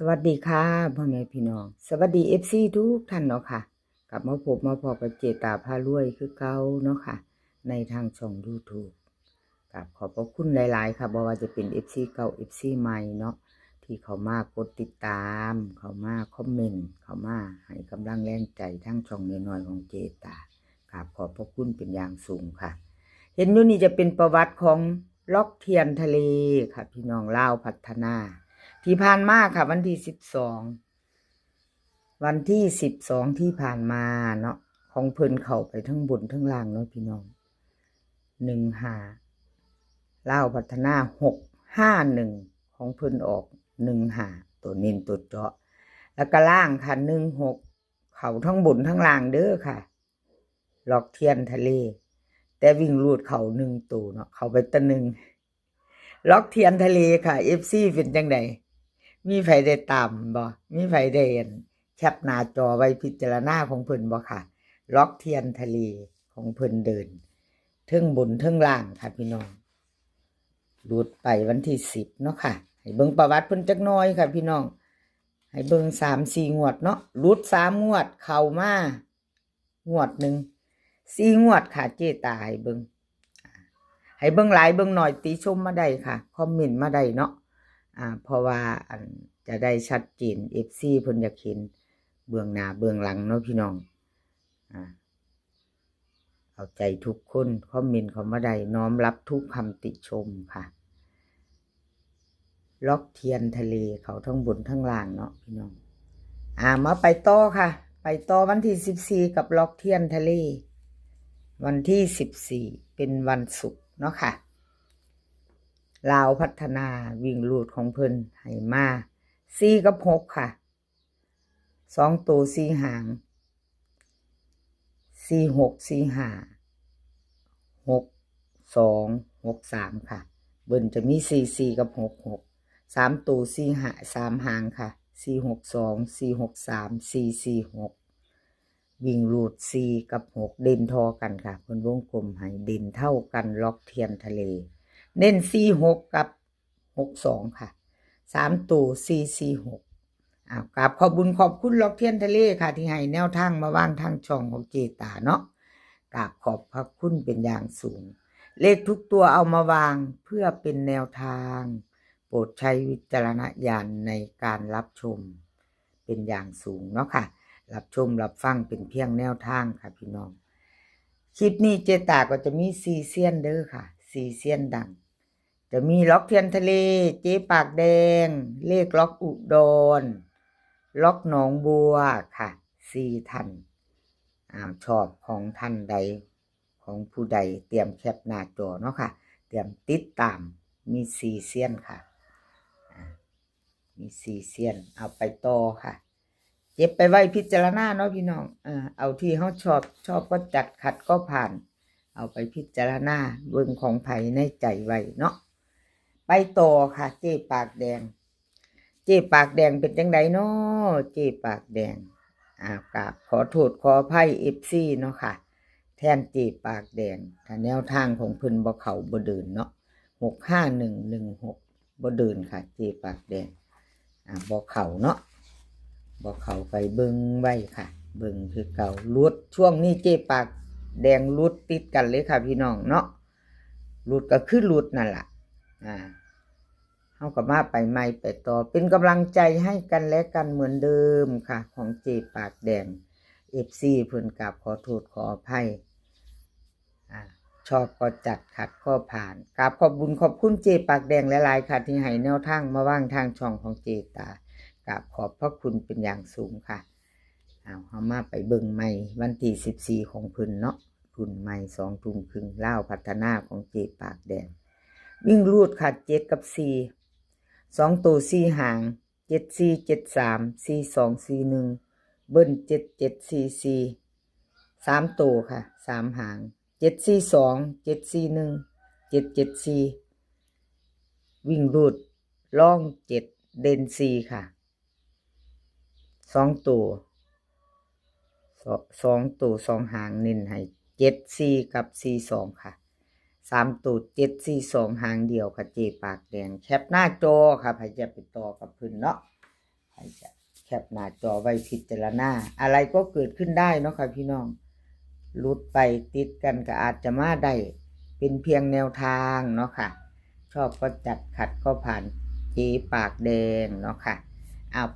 สวัสดีค่ะพ่อแม่พี่น้องสวัสดีFCทุกท่านเนาะค่ะกลับมาพบมาพอกับเจตาพารวยคือเก่าเนาะค่ะในทางช่อง YouTube กับขอบพระคุณหลายๆค่ะบ่ว่าจะเป็น FC เก่า FC ใหม่เนาะที่เขามากดติดตามเขามาคอมเมนต์เขามาให้กำลังแรงใจทั้งช่องน้อยๆของเจตากับขอบพระคุณเป็นอย่างสูงค่ะเห็นอยู่นี่จะเป็นประวัติของล็อกเทียนทะเลค่ะพี่น้องลาวพัฒนาที่ผ่านมาค่ะวันที่12ที่ผ่านมาเนาะของเพิ่นเข้าไปทั้งบนทั้งล่างเนาะพี่น้อง15ลาวพัฒนา651ของเพิ่นออก15ตัวเน้นตัวเจาะแล้วก็ล่างค่ะ16เข้าทั้งบนทั้งล่างเด้อค่ะล็อกเทียนทะเลแต่วิ่งรูดเข้า1ตัวเนาะเข้าไปตะ1ล็อกเทียนทะเลค่ะ FC เป็นจังไดมีไผได้ตามบ่มีไผได้แคปหน้าจอไว้พิจารณาของเพิ่นบ่ค่ะล็อกเทียนทะเลของเพิ่นเดินเทิงบนเทิงล่างค่ะพี่น้องหลุดไปวันที่10เนาะค่ะให้เบิ่งประวัติเพิ่นจักหน่อยค่ะพี่น้องให้เบิ่ง3-4งวดเนาะหลุด3งวดเข้ามางวดหนึ่ง4งวดค่ะเจตาให้เบิ่งหลายเบิ่งหน่อยติชมมาได้ค่ะคอมเมนต์มาได้เนาะเพราะว่าจะได้ชัดเจน FC เพิ่นอยากเห็นเบื้องหน้าเบื้องหลังเนาะพี่น้องเอาใจทุกคนคอมเมนต์เข้ามาได้น้อมรับทุกคำติชมค่ะล็อกเทียนทะเลเขาทั้งบนทั้งล่างเนาะพี่น้องมาไปต่อค่ะไปต่อวันที่14กับล็อกเทียนทะเลวันที่14เป็นวันศุกร์เนาะค่ะลาวพัฒนาวิ่งรูดของเพิ่นให้มา4กับ6ค่ะ2ตัว4หาง46 45 62 63ค่ะเบิ่นจะมี44กับ66 3ตัว4หาง3หางค่ะ462 463 446วิ่งรูด4กับ6เด่นทอกันค่ะเพิ่นวงกลมให้เด่นเท่ากันล็อกเทียนทะเลเน้น46กับ62ค่ะ3ตัว446กราบขอบคุณล็อกเทียนทะเลค่ะที่ให้แนวทางมาว่างทางช่องของเจตาเนาะกราบขอบพระคุณเป็นอย่างสูงเลขทุกตัวเอามาวางเพื่อเป็นแนวทางโปรดใช้วิจารณญาณในการรับชมเป็นอย่างสูงเนาะค่ะรับชมรับฟังเป็นเพียงแนวทางค่ะพี่น้องคลิปนี้เจตาก็จะมี4เซียนเด้อค่ะ4เซียนดังจะมีล็อกเทียนทะเลเจ๊ปากแดงเลขล็อกอุดรล็อกหนองบัวค่ะ4ท่านชอบของท่านใดของผู้ใดเตรียมแคปหน้าจอเนาะค่ะเตรียมติดตามมี4เซียนค่ะมี4เซียนเอาไปต่อค่ะเก็บไปไว้พิจารณาเนาะพี่น้องเอาที่เฮาชอบก็จัดขัดก็ผ่านเอาไปพิจารณาเบิ่งของไผในใจไว้เนาะไปต่อค่ะเจ๊ปากแดงเป็นจังไดเนาะเจ๊ปากแดงกราบขอโทษขออภัย FC เนาะค่ะแทนเจ๊ปากแดงถ้าแนวทางของเพิ่นบ่เข้าบ่เดินเนาะ65116บ่เดินค่ะเจ๊ปากแดงบ่เข้าเนาะบ่เข้าไปเบิ่งไว้ค่ะเบิ่งคือเก่าลุดช่วงนี้เจ๊ปากแดงลุดติดกันเลยค่ะพี่น้องเนาะลุดก็คือลุดนั่นล่ะเฮาก็มาไปใหม่ไปต่อเป็นกำลังใจให้กันและกันเหมือนเดิมค่ะของเจปากแดง FC เพิ่นกราบขอโทษขออภัยชอบก็จัดขัดก็ผ่านกราบขอบคุณเจปากแดงหลายๆค่ะที่ให้แนวทางมาว่างทางช่องของเจตากราบขอบพระคุณเป็นอย่างสูงค่ะเฮามาไปเบิ่งใหม่วันที่14ของเพิ่นเนาะทุนใหม่2ทุ่มครึ่งลาวพัฒนาของเจปากแดงวิ่งรูดค่ะ7กับ4 2ตัว4หาง74 73 42 41เบิ้ล7744 3ตัวค่ะ3หาง742 741 774วิ่งรูดล่อง7เด่น4ค่ะ2ตัว2หางเน้นให้74กับ42ค่ะ3ตัว742หางเดียวค่ะเจปากแดงแคปหน้าจอค่ะใครจะไปต่อกับเพิ่นเนาะ รจะแคปหน้าจอไว้พิจารณาอะไรก็เกิดขึ้นได้เนาะค่ะพี่น้องหลุดไปติดกันก็อาจจะมาได้เป็นเพียงแนวทางเนาะค่ะชอบก็จัดขัดก็ผ่านเจปากแดงเนาะค่ะ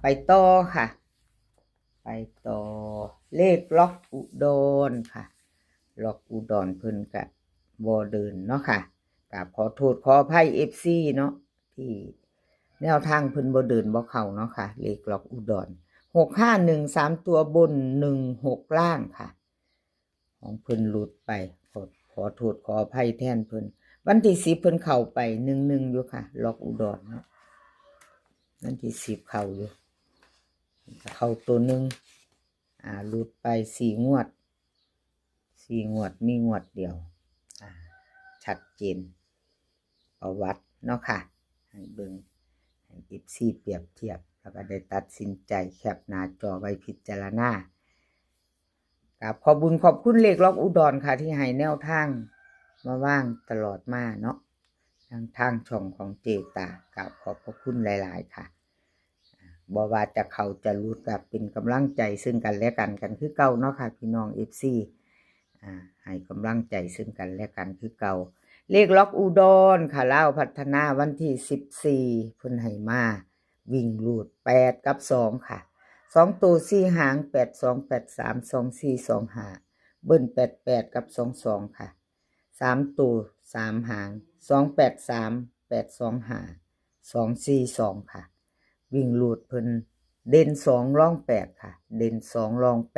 ไปต่อค่ะไปต่อเลขล็อกอุดรค่ะล็อกอุดรเพิ่นกะบ่เดินเนาะค่ะกับขอโทษขออภัย FC เนาะที่แนวทางเพิ่นบ่เดินบ่เข้าเนาะค่ะเลขล็อกอุดร651 3ตัวบน16ล่างค่ะของเพิ่นหลุดไปขอโทษขออภัยแทนเพิ่นวันที่10เพิ่นเข้าไป11อยู่ค่ะล็อกอุดรเนาะวันที่10เข้าอยู่เข้าตัวหนึ่งหลุดไป4 งวดมีงวดเดียวชัดเจนประวัติเนาะค่ะให้เบิ่งให้FCเปรียบเทียบแล้วก็ได้ตัดสินใจแคปหน้าจอไว้พิจารณากับขอบบุญขอบคุณเลขล็อกอุดรค่ะที่ให้แนวทางมาว่างตลอดมาเนาะทางช่องของเจตากับขอบพระคุณหลายๆค่ะบ่ว่าจะเขาจะรู้กับเป็นกำลังใจซึ่งกันและกันคือเก่าเนาะค่ะพี่น้อง FC ให้กำลังใจซึ่งกันและกันคือเก่าเลขล็อกอุดรค่ะเล่าพัฒนาวันที่14เพิ่นให้มาวิ่งรูด8กับ2ค่ะ2ตัว4หาง82 83 24 25เบิ้ล88กับ22ค่ะ3ตัว3หาง283 825 242ค่ะวิ่งรูดเพิ่นเด่น2รอง8ค่ะเด่น2รอง8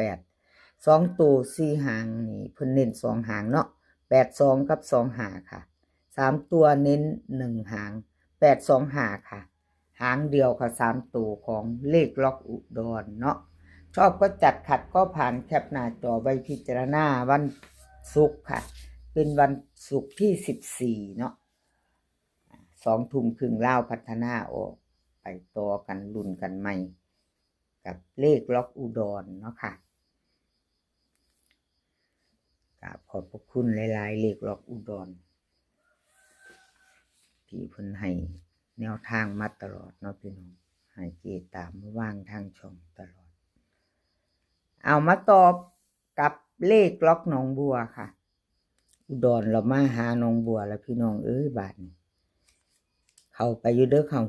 2ตัว4หางนี่เพิ่นเน้น2หางเนาะ82กับ2หาค่ะ3ตัวเน้น1หาง82หาค่ะหางเดียวค่ะ3ตัวของเลขล็อกอุดรเนาะชอบก็จัดขัดก็ผ่านแคปหน้าจอไว้พิจารณาวันศุกร์ค่ะเป็นวันศุกร์ที่14เนาะ2 ทุ่มครึ่งเล่าพัฒนาออกไปต่อกันลุ้นกันใหม่กับเลขล็อกอุดรเนาะค่ะขอบพระคุณหลายๆเลขล็อกอุดรที่เพิ่นให้แนวทางมาตลอดเนาะพี่น้องให้เจตามมาว่างทางช่องตลอดเอามาตอบกับเลขล็อกหนองบัวค่ะอุดรเรามาหาหนองบัวแล้วพี่น้องบาดนี้เข้าไปอยู่เด้อข้าง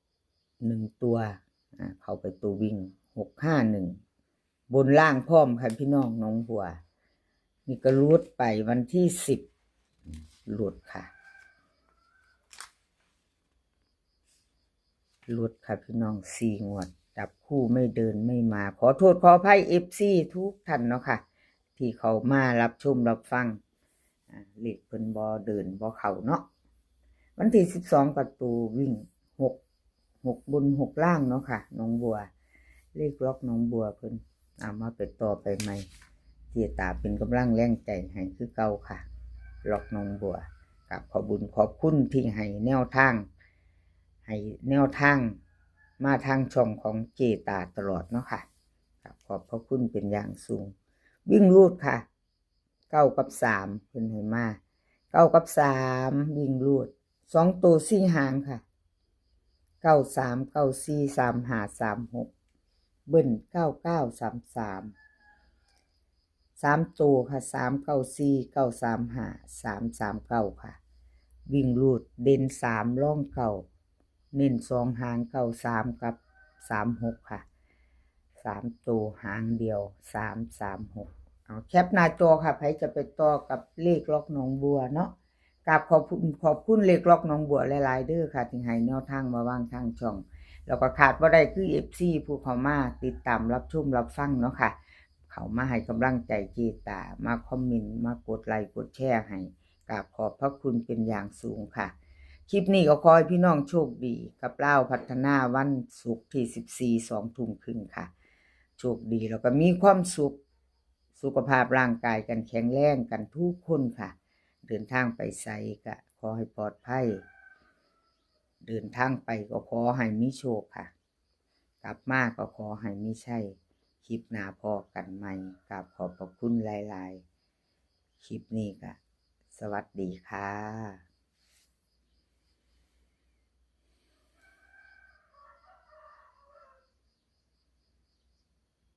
1ตัวเข้าไปตัววิ่ง651บนล่างพร้อมค่ะพี่น้องหนองบัวนี่ก็รูดไปวันที่10หลุดค่ะหลุดค่ะพี่น้อง4 งวดจับคู่ไม่เดินไม่มาขอโทษขออภัย FC ทุกท่านเนาะค่ะที่เขามารับชมรับฟังเลขเพิ่นบ่เดินบ่เข้าเนาะวันที่12ประตูวิ่ง6บน6ล่างเนาะค่ะหนองบัวเลขล็อกหนองบัวเพิ่นเอามาไปต่อไปใหม่เจตาเป็นกำลังแรงใจให้คือเก่าค่ะล็อกหนองบัวกับขอบุญขอบคุณที่ให้แนวทางมาทางช่องของเจตาตลอดเนาะค่ะขอบพระคุณเป็นอย่างสูงวิ่งรูดค่ะ9กับ3เพิ่นให้มา9กับ3วิ่งรูด2ตัว4หางค่ะ93 94 35 36เบิ้ล99 33 3ตัวค่ะ394 935 339ค่ะวิ่งรูดเด่น3ร่องเก่าเน้น2หาง93กับ36ค่ะ3ตัวหางเดียว336เอาแคปหน้าจอค่ะใครจะไปต่อกับเลขล็อกหนองบัวเนาะกับขอบคุณเลขล็อกหนองบัวหลายๆเด้อค่ะที่ให้แนวทางมาวางทางช่องแล้วก็ขาดบ่ได้คือ FC ผู้เข้ามาติดตามรับชมรับฟังเนาะค่ะเขามาให้กำลังใจเจตามาคอมเมนต์มากดไลค์กดแชร์ให้กับขอบพระคุณเป็นอย่างสูงค่ะคลิปนี้ก็ขอให้พี่น้องโชคดีกับเล่าพัฒนาวันศุกร์ที่14 2 ทุ่มครึ่งค่ะโชคดีแล้วก็มีความสุขภาพร่างกายกันแข็งแรงกันทุกคนค่ะเดินทางไปไสก็ขอให้ปลอดภัยเดินทางไปก็ขอให้มีโชคค่ะกลับมาก็ขอให้มีชัยคลิปหน้าพอกันใหม่กับขอบพระคุณหลายๆคลิปนี้ก็สวัสดีค่ะ